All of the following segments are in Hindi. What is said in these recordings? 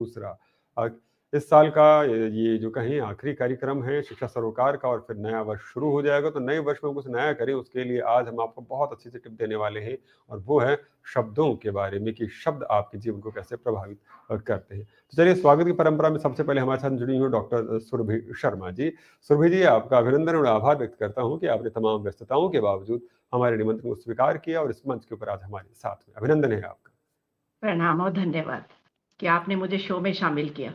दूसरा इस साल का ये जो कहें आखिरी कार्यक्रम है शिक्षा सरोकार का और फिर नया वर्ष शुरू हो जाएगा, तो नए वर्ष में कुछ नया करें उसके लिए आज हम आपको बहुत अच्छी सी टिप देने वाले हैं और वो है शब्दों के बारे में कि शब्द आपके जीवन को कैसे प्रभावित करते हैं। तो चलिए स्वागत की परंपरा में सबसे पहले हमारे साथ जुड़ी हुई डॉक्टर सुरभि शर्मा जी। सुरभि जी, आपका अभिनंदन और आभार व्यक्त करता हूँ कि आपने तमाम व्यस्तताओं के बावजूद हमारे निमंत्रण को स्वीकार किया और इस मंच के ऊपर आज हमारे साथ में। अभिनंदन है आपका। प्रणाम और धन्यवाद कि आपने मुझे शो में शामिल किया।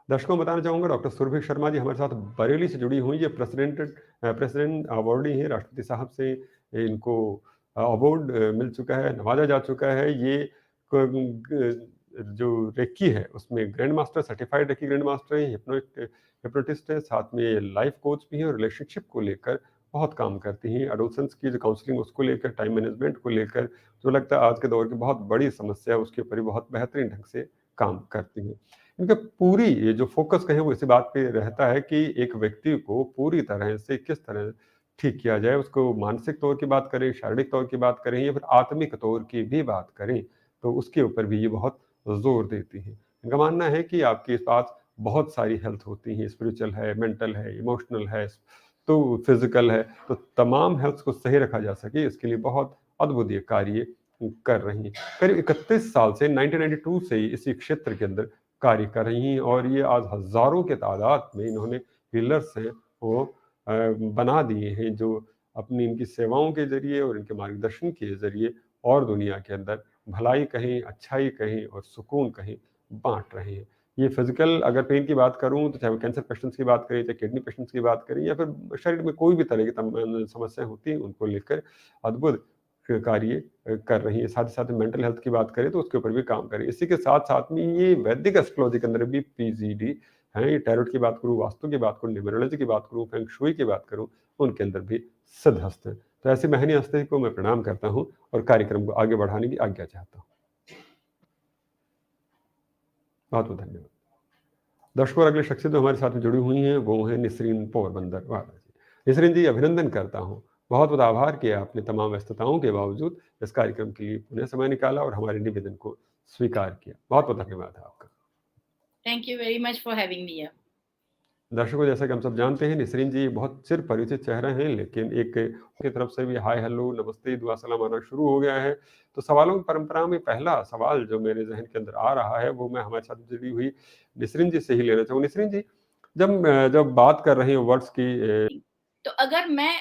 दर्शकों को बताना चाहूँगा डॉक्टर सुरभि शर्मा जी हमारे साथ बरेली से जुड़ी हुई। ये प्रेसिडेंट अवार्डी हैं, राष्ट्रपति साहब से इनको अवार्ड मिल चुका है, नवाजा जा चुका है। ये जो रेक्की है उसमें grand master, certified reiki grand master है, हिप्नोटिस्ट है, साथ में लाइफ कोच भी है और रिलेशनशिप को लेकर बहुत काम करती हैं। एडोलसेंस की जो काउंसलिंग उसको लेकर, टाइम मैनेजमेंट को लेकर जो लगता है आज के दौर की बहुत बड़ी समस्या है उसके ऊपर भी बहुत बेहतरीन ढंग से काम करती हैं। इनका पूरी ये जो फ़ोकस कहें वो इसी बात पे रहता है कि एक व्यक्ति को पूरी तरह से किस तरह ठीक किया जाए, उसको मानसिक तौर की बात करें, शारीरिक तौर की बात करें या फिर आत्मिक तौर की भी बात करें, तो उसके ऊपर भी ये बहुत ज़ोर देती हैं। इनका मानना है कि आपके पास बहुत सारी हेल्थ होती हैं, स्पिरिचुअल है, मेंटल है, इमोशनल है, तो फिज़िकल है, तो तमाम हेल्थ को सही रखा जा सके इसके लिए बहुत अद्भुत ये कार्य कर रही हैं। करीब 31 साल से 1992 से ही इसी क्षेत्र के अंदर कार्य कर रही हैं और ये आज हज़ारों के तादाद में इन्होंने हीलर्स हैं वो बना दिए हैं जो अपनी इनकी सेवाओं के ज़रिए और इनके मार्गदर्शन के ज़रिए और दुनिया के अंदर भलाई कहें, अच्छाई कहें और सुकून कहें, बाँट रहे हैं। ये फिज़िकल अगर पेन की बात करूँ तो चाहे वो कैंसर पेशेंट्स की बात करें, चाहे किडनी पेशेंट्स की बात करें या फिर शरीर में कोई भी तरह की समस्याएँ होती हैं, उनको लेकर अद्भुत कार्य कर रही है। साथ ही साथ मेंटल हेल्थ की बात करें तो उसके ऊपर भी काम करें। इसी के साथ-साथ में ये वैदिक एस्ट्रोलॉजी के अंदर भी पीजीडी हैं। ये टैरोट की बात करूँ, वास्तु की बात करूँ, न्यूमरोलॉजी की बात करूँ, फेंग शुई की बात करूँ, उनके अंदर भी सिद्धहस्त हैं। तो ऐसी महनीय हस्ती को मैं प्रणाम करता हूँ और कार्यक्रम को आगे बढ़ाने की आज्ञा चाहता हूँ। बहुत-बहुत धन्यवाद। दर्शकों और अगली शख्सियत जो हमारे साथ में जुड़ी हुई हैं वो हैं निसरीन पोरबंदर वाला जी। निसरीन जी, अभिनंदन करता हूँ। बहुत-बहुत आभार कि आपने तमाम व्यस्तताओं के बावजूद इस कार्यक्रम के लिए पुनः समय निकाला और हमारे निवेदन को स्वीकार किया। बहुत-बहुत धन्यवाद है आपका। Thank you very much for having me here. दर्शकों, जैसा कि हम सब जानते हैं निसरीन जी बहुत चिर परिचित चेहरा हैं, लेकिन एक की तरफ से भी हाय हेलो नमस्ते दुआ सलाम आना शुरू हो गया है। तो सवालों की परंपरा में पहला सवाल जो मेरे ज़हन के अंदर आ रहा है वो मैं हमारे साथ जुड़ी हुई निसरीन जी से ही लेना चाहूँ। निसरीन जी, जब बात कर रहे हैं वर्ड्स की तो अगर मैं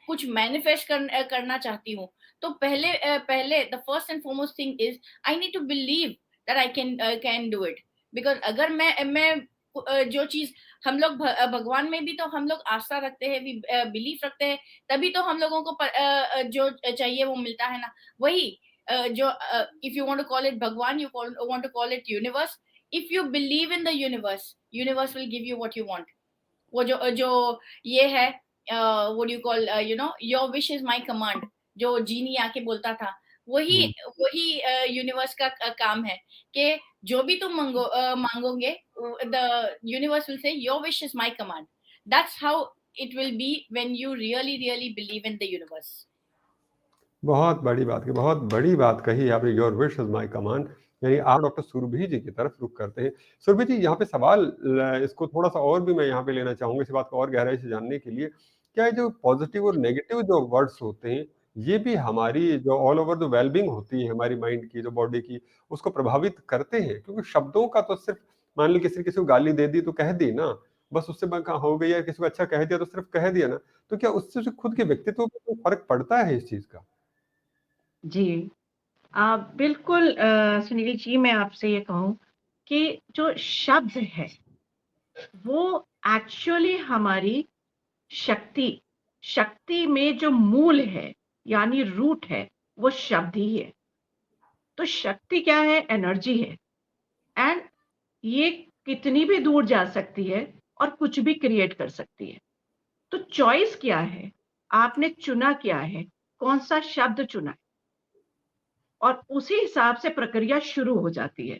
कुछ मैनिफेस्ट करना चाहती हूँ तो पहले the first and foremost thing is I need to believe that I can do it. Because अगर मैं जो चीज हम लोग भगवान में भी तो हम लोग आस्था रखते हैं, बिलीफ रखते हैं, तभी तो हम लोगों को जो चाहिए वो मिलता है ना। वही जो if you want to call it bhagwan, you want to call it universe, if you believe in the universe, universe will give you what you want. वो जो ये है what you call your wish is my command, जो जीनी आके बोलता था, वही वही यूनिवर्स का काम है कि जो भी तुम मांगोगे, the universe will say your wish is my command. That's how it will be when you really really believe in the universe. बहुत बड़ी बात की, बहुत बड़ी बात कही आपने, your wish is my command. यानी आप डॉक्टर सुरभि जी की तरफ रुख करते हैं। सुरभि जी, यहाँ पे सवाल इसको थोड़ा-सा और भी मैं यहाँ पे लेना चाहूँगा इस बात को और गहराई से जानने के लिए। क्या ये जो पॉज़िटिव और नेगेटिव जो वर्ड्स होते हैं, ये भी हमारी जो ऑल ओवर जो वेल-बीइंग होती है हमारी माइंड की, जो बॉडी की, उसको प्रभावित करते हैं? क्योंकि शब्दों का तो सिर्फ़ मान ली किसी ने किसी को गाली दे दी तो कह दी ना, बस उससे हो गई, या किसी को अच्छा कह दिया तो सिर्फ़ कह दिया ना। तो क्या उससे जो खुद के व्यक्तित्व पे कोई फ़र्क पड़ता है इस चीज़ का? जी। बिल्कुल सुनील जी, मैं आपसे ये कहूँ कि जो शब्द है, वो एक्चुअली हमारी शक्ति शक्ति में जो मूल है, यानी रूट है, वो शब्द ही है। तो शक्ति क्या है? एनर्जी है। एंड ये कितनी भी दूर जा सकती है और कुछ भी क्रिएट कर सकती है। तो चॉइस क्या है? आपने चुना क्या है? कौन-सा शब्द चुना है? और उसी हिसाब से प्रक्रिया शुरू हो जाती है।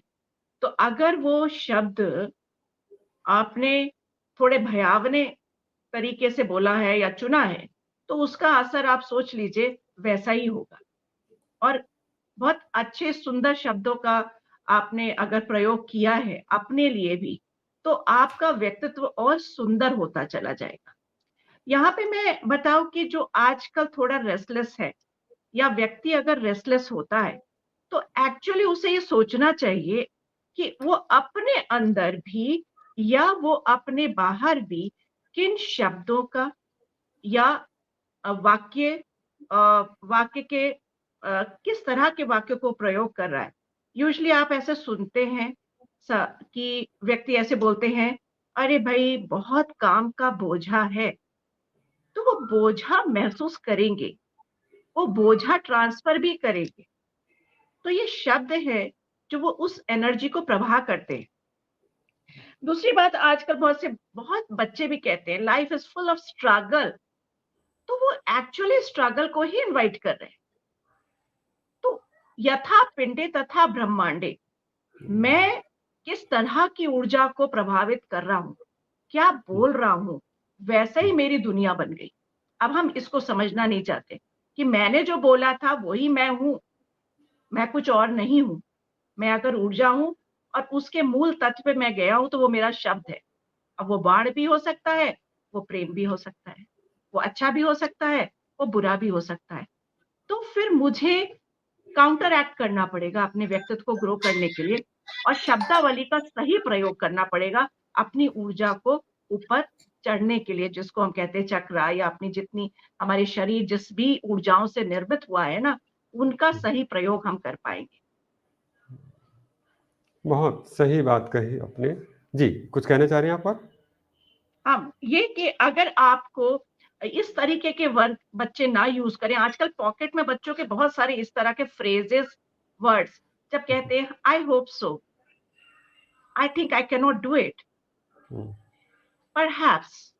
तो अगर वो शब्द आपने थोड़े भयावने तरीके से बोला है या चुना है, तो उसका असर आप सोच लीजिए वैसा ही होगा। और बहुत अच्छे सुंदर शब्दों का आपने अगर प्रयोग किया है अपने लिए भी, तो आपका व्यक्तित्व और सुंदर होता चला जाएगा। यहाँ पे मैं बताऊँ कि जो आजकल थोड़ा रेस्टलेस है या व्यक्ति अगर रेस्टलेस होता है, तो एक्चुअली उसे ये सोचना चाहिए कि वो अपने अंदर भी या वो अपने बाहर भी किन शब्दों का या वाक्य वाक्य के किस तरह के वाक्य को प्रयोग कर रहा है। यूजुअली आप ऐसे सुनते हैं कि व्यक्ति ऐसे बोलते हैं, अरे भाई बहुत काम का बोझा है, तो वो बोझा महसूस करेंगे, वो बोझा ट्रांसफर भी करेंगे। तो ये शब्द है जो वो उस एनर्जी को प्रवाह करते हैं। दूसरी बात, आजकल बहुत बच्चे भी कहते हैं life is full of struggle, तो वो एक्चुअली स्ट्रगल को ही इनवाइट कर रहे हैं। तो यथा पिंडे तथा ब्रह्मांडे, मैं किस तरह की ऊर्जा को प्रभावित कर रहा हूं, क्या बोल रहा हूं, वैसे ही मेरी दुनिया बन गई। अब हम इसको समझना नहीं चाहते कि मैंने जो बोला था वही मैं हूं, मैं कुछ और नहीं हूं। मैं अगर ऊर्जा हूं और उसके मूल तत्व पे मैं गया हूं, तो वो मेरा शब्द है। अब वो बाण भी हो सकता है, वो प्रेम भी हो सकता है, वो अच्छा भी हो सकता है, वो बुरा भी हो सकता है। तो फिर मुझे काउंटर एक्ट करना पड़ेगा अपने व्यक्तित्व को ग्रो करने के लिए, और शब्दावली का सही प्रयोग करना पड़ेगा अपनी ऊर्जा को ऊपर चढ़ने के लिए, जिसको हम कहते हैं चक्रा, या अपनी जितनी हमारे शरीर जिस भी ऊर्जाओं से निर्मित हुआ है ना, उनका सही प्रयोग हम कर पाएंगे। बहुत सही बात कही आपने। जी, कुछ कहना चाह रहे हैं आप और? हाँ, ये कि अगर आपको इस तरीके के वर्ड बच्चे ना यूज करें, आजकल पॉकेट में बच्चों के बहुत सारे इस तरह के फ्रेजेस, वर्ड्स, जब कहते हैं I hope so, I think I can not do it, hmm, perhaps,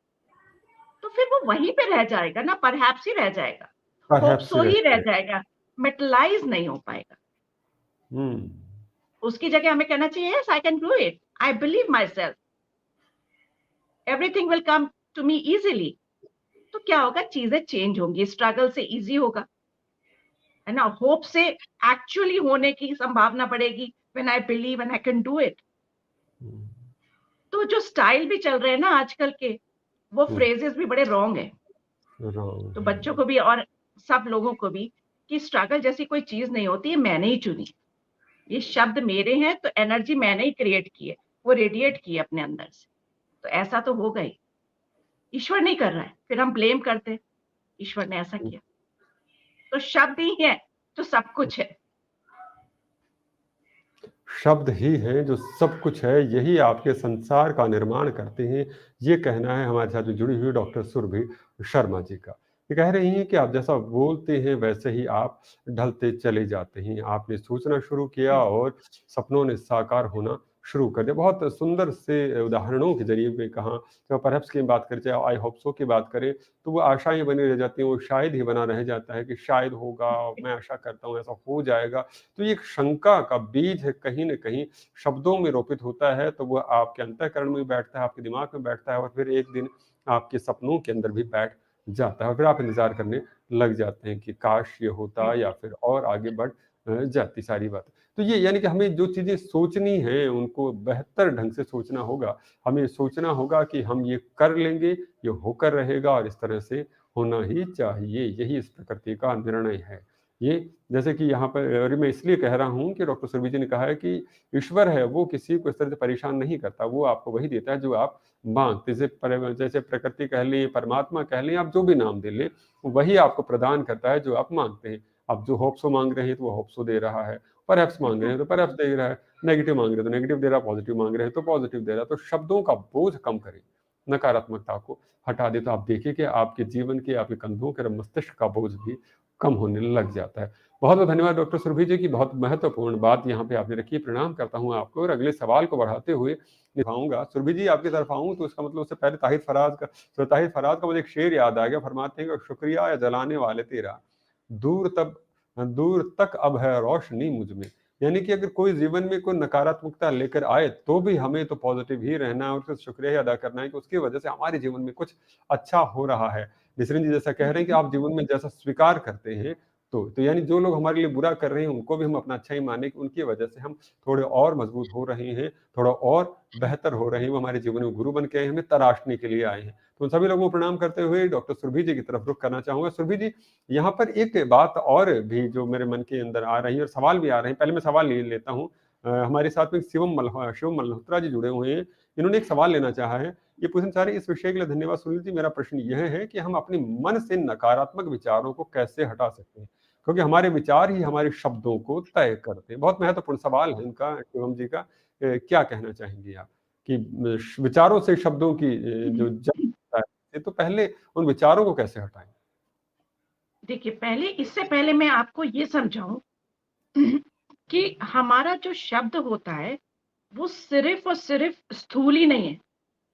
तो फिर वो वहीं पे रह जाएगा ना, परहैप्स ही रह जाएगा, होप perhaps सो ही रह रहते हैं। जाएगा, मेटलाइज नहीं हो पाएगा। हम्म, उसकी जगह हमें कहना चाहिए yes I can do it, I believe myself, everything will come to me easily. तो क्या होगा, चीजें चेंज होंगी, स्ट्रगल से इजी होगा, है ना। होप से एक्चुअली होने की संभावना बढ़ेगी, when I believe and I can do it. Hmm, तो जो स्टाइल भी चल रहे हैं ना आजकल के, वो फ्रेजेस भी बड़े रॉन्ग है। wrong तो है। बच्चों को भी और सब लोगों को भी, कि स्ट्रगल जैसी कोई चीज नहीं होती है, मैंने ही चुनी, ये शब्द मेरे हैं, तो एनर्जी मैंने ही क्रिएट की है, वो रेडिएट की है अपने अंदर से। तो ऐसा तो होगा ही, ईश्वर नहीं कर रहा है, फिर हम ब्लेम करते हैं, ईश्वर ने ऐसा किया। तो शब्द ही है जो सब कुछ है। शब्द ही हैं जो सब कुछ है, यही आपके संसार का निर्माण करते हैं। ये कहना है हमारे साथ जो जुड़ी हुई डॉक्टर सुरभि शर्मा जी का। ये कह रही हैं कि आप जैसा बोलते हैं वैसे ही आप ढलते चले जाते हैं। आपने सोचना शुरू किया जी और सपनों ने साकार होना शुरू कर दिया। बहुत सुंदर से उदाहरणों के ज़रिए भी कहा। तो परहैप्स की बात करें, चाहे आई होप सो की बात करें, तो वो आशाएँ बनी रह जाती हैं, वो शायद ही बना रह जाता है कि शायद होगा, मैं आशा करता हूँ ऐसा हो जाएगा। तो ये एक शंका का बीज है, कहीं न कहीं शब्दों में रोपित होता है, तो वो आपके अंतःकरण में बैठता है, आपके दिमाग में बैठता है और फिर एक दिन आपके सपनों के अंदर भी बैठ जाता है और फिर आप इंतज़ार करने लग जाते हैं कि काश ये होता, जी या फिर और आगे बढ़ जाती सारी बातें। तो ये यानी कि हमें जो चीज़ें सोचनी हैं, उनको बेहतर ढंग से सोचना होगा। हमें सोचना होगा कि हम ये कर लेंगे, ये होकर रहेगा और इस तरह से होना ही चाहिए। यही इस प्रकृति का निर्णय है। ये जैसे कि यहाँ पर, और मैं इसलिए कह रहा हूँ कि डॉक्टर सुरभि जी ने कहा है कि ईश्वर है, वो किसी को इस तरह से परेशान नहीं करता, वो आपको वही देता है जो आप माँगते, जैसे प्रकृति कह लें, परमात्मा कह लें, आप जो भी नाम दे लें, वही आपको प्रदान करता है जो आप माँगते हैं। आप जो होप सो माँग रहे हैं, तो वो होप सो दे रहा है, परहैप्स माँग रहे हैं, तो परहैप्स दे रहा है, नेगेटिव माँग रहे हैं, तो नेगेटिव दे रहा है, पॉजिटिव माँग रहे हैं, तो पॉजिटिव दे रहा है। तो शब्दों का बोझ कम करें, नकारात्मकता को हटा दें, तो आप देखिए कि आपके जीवन के, आपके कंधों के मस्तिष्क का बोझ भी कम होने लग जाता है। बहुत-बहुत धन्यवाद डॉक्टर सुरभि जी की, बहुत महत्वपूर्ण बात यहाँ पे आपने रखी है। प्रणाम करता हूँ आपको और अगले सवाल को बढ़ाते हुए निभाऊँगा। सुरभि जी आपकी तरफ आऊँ तो इसका मतलब, उससे पहले ताहिर फराज का मुझे एक शेर याद आ गया। फरमाते हैं कि शुक्रिया या जलाने वाले तेरा, दूर तक अब है रोशनी मुझ में। यानी कि अगर कोई जीवन में कोई नकारात्मकता लेकर आए, तो भी हमें तो पॉजिटिव ही रहना है और उसका शुक्रिया ही अदा करना है कि उसकी वजह से हमारे जीवन में कुछ अच्छा हो रहा है। निसरीन जी जैसा कह रहे हैं कि आप जीवन में जैसा स्वीकार करते हैं, तो यानी जो लोग हमारे लिए बुरा कर रहे हैं उनको भी हम अपना अच्छा ही माने कि उनकी वजह से हम थोड़े और मजबूत हो रहे हैं, थोड़ा और बेहतर हो रहे हैं, वो हमारे जीवन में गुरु बन के आए हैं, हमें तराशने के लिए आए हैं। तो उन सभी लोगों को प्रणाम करते हुए डॉक्टर सुरभि जी की तरफ रुख करना चाहूंगा। सुरभि जी, यहाँ पर एक बात और भी जो मेरे मन के अंदर आ रही है और सवाल भी आ रहे हैं, पहले मैं सवाल ले लेता हूँ। हमारे साथ में शिवम मल्होत्रा जी जुड़े हुए हैं, इन्होंने एक सवाल लेना चाहा है। ये पूछना चाह रहे हैं, इस विषय के लिए धन्यवाद सुनील जी। मेरा प्रश्न यह है कि हम अपने मन से नकारात्मक विचारों को कैसे हटा सकते हैं, क्योंकि हमारे विचार ही हमारे शब्दों को तय करते हैं। बहुत महत्वपूर्ण सवाल है इनका, शिवम जी का। क्या कहना चाहेंगे आप कि विचारों से शब्दों की जो जड़ है, तो पहले उन विचारों को कैसे हटाएं? देखिए, पहले इससे पहले मैं आपको ये समझाऊं कि हमारा जो शब्द होता है वो सिर्फ और सिर्फ स्थूल ही नहीं है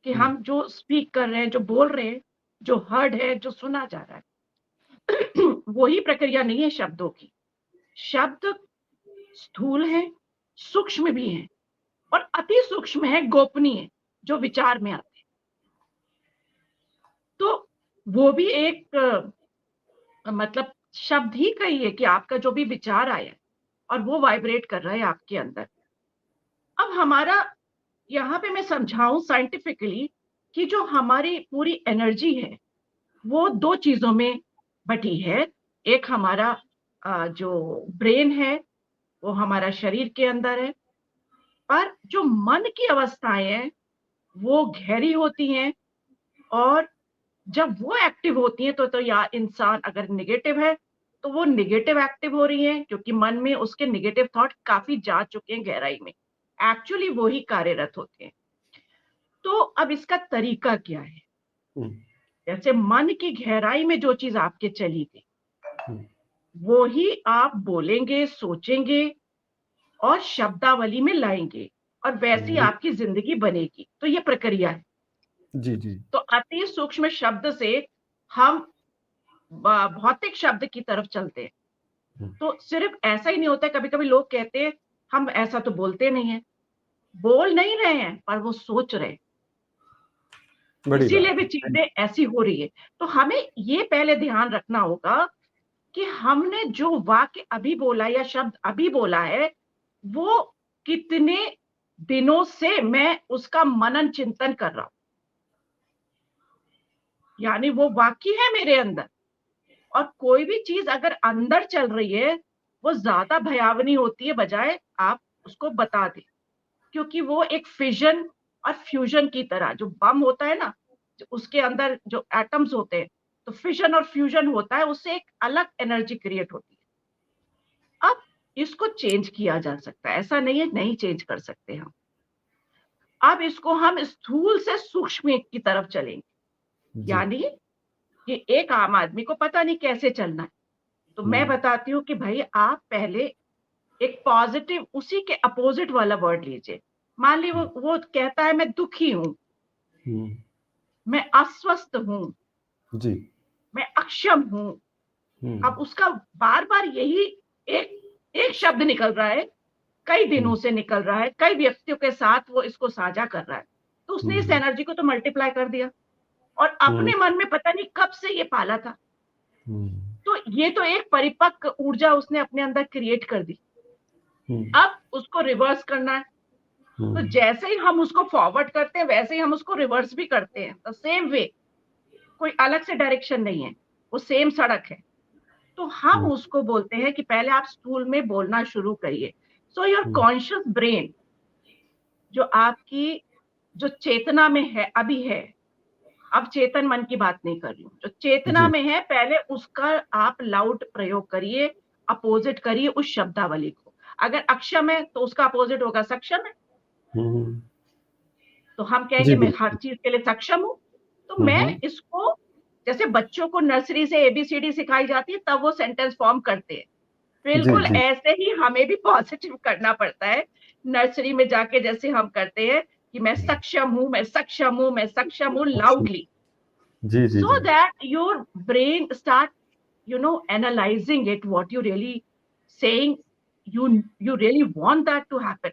कि हम जो स्पीक कर रहे हैं, जो बोल रहे हैं, जो हर्ड है, जो सुना जा रहा है वही प्रक्रिया नहीं है शब्दों की। शब्द स्थूल है, सूक्ष्म भी है और अति सूक्ष्म है, गोपनीय, जो विचार में आते हैं। तो वो भी एक मतलब शब्द ही का ही है कि आपका जो भी विचार आया और वो वाइब्रेट कर रहा है आपके अंदर। अब हमारा यहाँ पे मैं समझाऊं साइंटिफिकली कि जो हमारी पूरी एनर्जी है वो दो चीजों में बटी है। एक हमारा जो ब्रेन है वो हमारा शरीर के अंदर है, पर जो मन की अवस्थाएं हैं वो गहरी होती हैं और जब वो एक्टिव होती हैं तो या इंसान अगर निगेटिव है तो वो निगेटिव एक्टिव हो रही है क्योंकि मन में उसके निगेटिव थॉट काफी जा चुके हैं गहराई में, एक्चुअली वो ही कार्यरत होते हैं। तो अब इसका तरीका क्या है? जैसे मन की गहराई में जो चीज आपके चली गई वो ही आप बोलेंगे, सोचेंगे और शब्दावली में लाएंगे और वैसी आपकी जिंदगी बनेगी। तो ये प्रक्रिया है। जी जी। तो अति सूक्ष्म शब्द से हम भौतिक शब्द की तरफ चलते हैं। तो सिर्फ ऐसा ही नहीं होता है, कभी कभी लोग कहते हैं हम ऐसा तो बोलते नहीं है, बोल नहीं रहे हैं पर वो सोच रहे हैं, इसीलिए भी चीजें ऐसी हो रही है। तो हमें ये पहले ध्यान रखना होगा कि हमने जो वाक्य अभी बोला या शब्द अभी बोला है वो कितने दिनों से मैं उसका मनन चिंतन कर रहा हूं, यानी वो वाक्य है मेरे अंदर। और कोई भी चीज अगर अंदर चल रही है वो ज्यादा भयावनी होती है बजाय आप उसको बता दें, क्योंकि वो एक फिजन और फ्यूजन की तरह, जो बम होता है ना, उसके अंदर जो एटम्स होते हैं, तो फिजन और फ्यूजन होता है, उससे एक अलग एनर्जी क्रिएट होती है। अब इसको चेंज किया जा सकता है, ऐसा नहीं है नहीं चेंज कर सकते हम। अब इसको हम स्थूल से सूक्ष्म की तरफ चलेंगे, यानी कि एक आम आदमी को पता नहीं कैसे चलना है, तो मैं बताती हूँ कि भाई आप पहले एक पॉजिटिव, उसी के अपोजिट वाला वर्ड लीजिए। मान ली वो कहता है मैं दुखी हूं, मैं अस्वस्थ हूं जी, मैं अक्षम हूं। अब उसका बार बार यही एक शब्द निकल रहा है, कई दिनों से निकल रहा है, कई व्यक्तियों के साथ वो इसको साझा कर रहा है, तो उसने इस एनर्जी को तो मल्टीप्लाई कर दिया और अपने मन में पता नहीं कब से ये पाला था। तो ये तो एक परिपक्व ऊर्जा उसने अपने अंदर क्रिएट कर दी। अब उसको रिवर्स करना है, तो जैसे ही हम उसको फॉरवर्ड करते हैं वैसे ही हम उसको रिवर्स भी करते हैं, द सेम वे, कोई अलग से डायरेक्शन नहीं है, वो सेम सड़क है। तो हम उसको बोलते हैं कि पहले आप स्कूल में बोलना शुरू करिए। सो योर कॉन्शियस ब्रेन, जो आपकी जो चेतना में है अभी है, अब चेतन मन की बात नहीं कर रही हूँ, जो चेतना में है पहले उसका आप लाउड प्रयोग करिए, अपोजिट करिए उस शब्दावली को। अगर अक्षम है तो उसका अपोजिट होगा सक्षम है। तो हम कहेंगे मैं हर चीज के लिए सक्षम हूँ। तो मैं इसको, जैसे बच्चों को नर्सरी से ABCD सिखाई जाती है तब वो सेंटेंस फॉर्म करते हैं, बिल्कुल ऐसे ही हमें भी पॉजिटिव करना पड़ता है नर्सरी में जाके, जैसे हम करते हैं कि मैं सक्षम हूँ, मैं सक्षम हूँ, मैं सक्षम हूँ, loudly, so that your brain start analyzing it, what you really saying, you really want that to happen.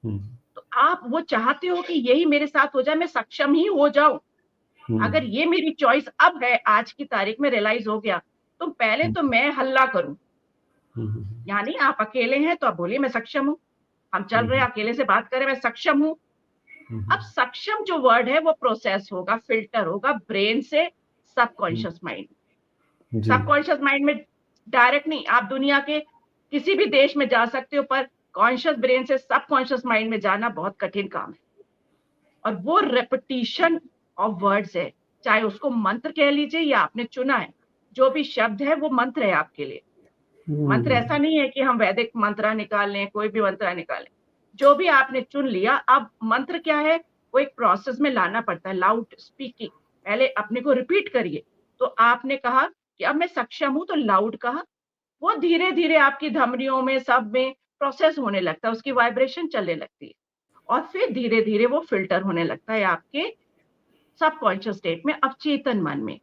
तो आप वो चाहते हो कि यही मेरे साथ हो जाए, मैं सक्षम ही हो जाऊं। अगर ये मेरी चॉइस अब है, आज की तारीख में रियलाइज हो गया, तो पहले तो मैं हल्ला करूं, हम्म, यानी आप अकेले हैं तो आप बोलिए मैं सक्षम हूँ, हम चल रहे हैं अकेले से बात करें मैं सक्षम हूँ। अब सक्षम जो वर्ड है वो प्रोसेस होगा, फिल्टर होगा ब्रेन से सबकॉन्शियस माइंड। जी सबकॉन्शियस माइंड में डायरेक्ट नहीं, आप दुनिया के किसी भी देश में जा सकते हो, पर कॉन्शियस ब्रेन से सबकॉन्शियस माइंड में जाना बहुत कठिन काम है। और वो रेपिटिशन ऑफ वर्ड्स है, चाहे उसको मंत्र कह लीजिए या आपने चुना है, जो भी शब्द है वो मंत्र है आपके लिए। मंत्र ऐसा नहीं है कि हम वैदिक मंत्र निकाल लें, कोई भी मंत्र निकालें, जो भी आपने चुन लिया। अब मंत्र क्या है, वो एक प्रोसेस में लाना पड़ता है, लाउड स्पीकिंग। पहले अपने को रिपीट करिए, तो आपने कहा कि अब मैं सक्षम हूं, तो लाउड कहा, वो धीरे धीरे आपकी धमनियों में सब में प्रोसेस होने लगता है, उसकी वाइब्रेशन चलने लगती है, और फिर धीरे धीरे वो फिल्टर होने लगता है आपके सबकॉन्शियस स्टेट में, अवचेतन मन में।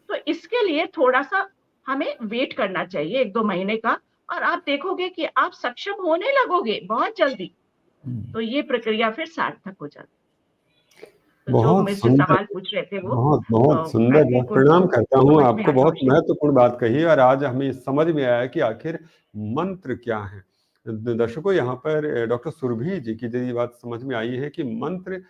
तो इसके लिए थोड़ा सा हमें वेट करना चाहिए, 1-2 महीने का, और आप देखोगे कि आप सक्षम होने लगोगे बहुत जल्दी। तो ये प्रक्रिया फिर सार्थक हो जाती है। तो जो बहुत मुझसे सुंदर, सवाल पूछ रहे थे वो बहुत आई सुंदर, थिंक बहुत उनको प्रणाम करता हूँ समझ में आपको, आया बहुत होगा। महत्वपूर्ण बात कही और आज हमें समझ में आया कि आखिर मंत्र क्या है। दर्शकों, यहाँ पर डॉक्टर सुरभि जी की जो ये बात समझ में आई है कि मंत्र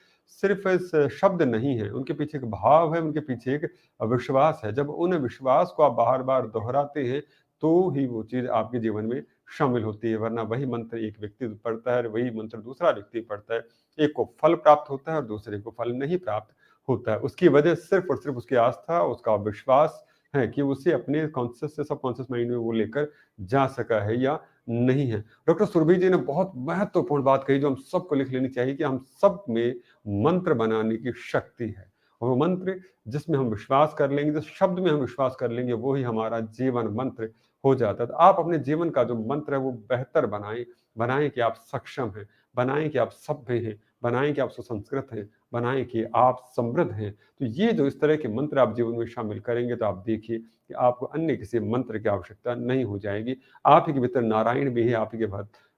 सिर्फ शब्द नहीं है, उनके पीछे एक भाव है, उनके पीछे एक विश्वास है। जब उन विश्वास को आप बार बार दोहराते हैं तो ही वो चीज आपके जीवन में शामिल होती है, वरना वही मंत्र एक व्यक्ति पढ़ता है, वही मंत्र दूसरा व्यक्ति पढ़ता है, एक को फल प्राप्त होता है और दूसरे को फल नहीं प्राप्त होता है। उसकी वजह सिर्फ और सिर्फ उसकी आस्था, उसका विश्वास है कि उसे अपने कॉन्शियस से सबकॉन्शियस माइंड में वो लेकर जा सका है या नहीं है। डॉक्टर सुरभि जी ने बहुत महत्वपूर्ण बात कही जो हम सबको लिख लेनी चाहिए कि हम सब में मंत्र बनाने की शक्ति है, और वो मंत्र जिसमें हम विश्वास कर लेंगे, जिस शब्द में हम विश्वास कर लेंगे, वो ही हमारा जीवन मंत्र हो जाता है। तो आप अपने जीवन का जो मंत्र है वो बेहतर बनाएं, बनाएं कि आप सक्षम हैं, बनाएं कि आप सभ्य हैं, बनाएं कि आप सुसंस्कृत हैं, बनाएं कि आप समृद्ध हैं। तो ये जो इस तरह के मंत्र आप जीवन में शामिल करेंगे तो आप देखिए कि आपको अन्य किसी मंत्र की आवश्यकता नहीं हो जाएगी। आप ही के भीतर नारायण भी है, आप ही के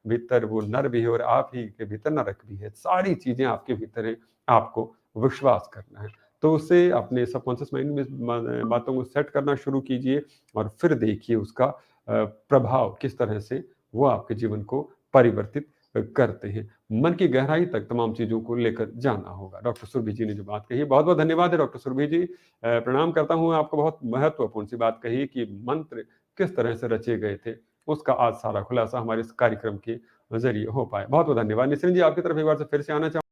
भीतर वो नर भी है, और आप ही के भीतर नरक भी है। सारी चीजें आपके भीतर है, आपको विश्वास करना है। तो उसे अपने सबकॉन्शियस माइंड में बातों को सेट करना शुरू कीजिए और फिर देखिए उसका प्रभाव किस तरह से वो आपके जीवन को परिवर्तित करते हैं। मन की गहराई तक तमाम चीजों को लेकर जाना होगा। डॉक्टर सुरभि जी ने जो बात कही, बहुत बहुत धन्यवाद है डॉक्टर सुरभि जी। प्रणाम करता हूँ आपको। बहुत महत्वपूर्ण सी बात कही कि मंत्र किस तरह से रचे गए थे, उसका आज सारा खुलासा हमारे इस कार्यक्रम के जरिए हो पाए। बहुत बहुत धन्यवाद। नितिन जी, आपकी तरफ एक बार से फिर से आना चाहूँ।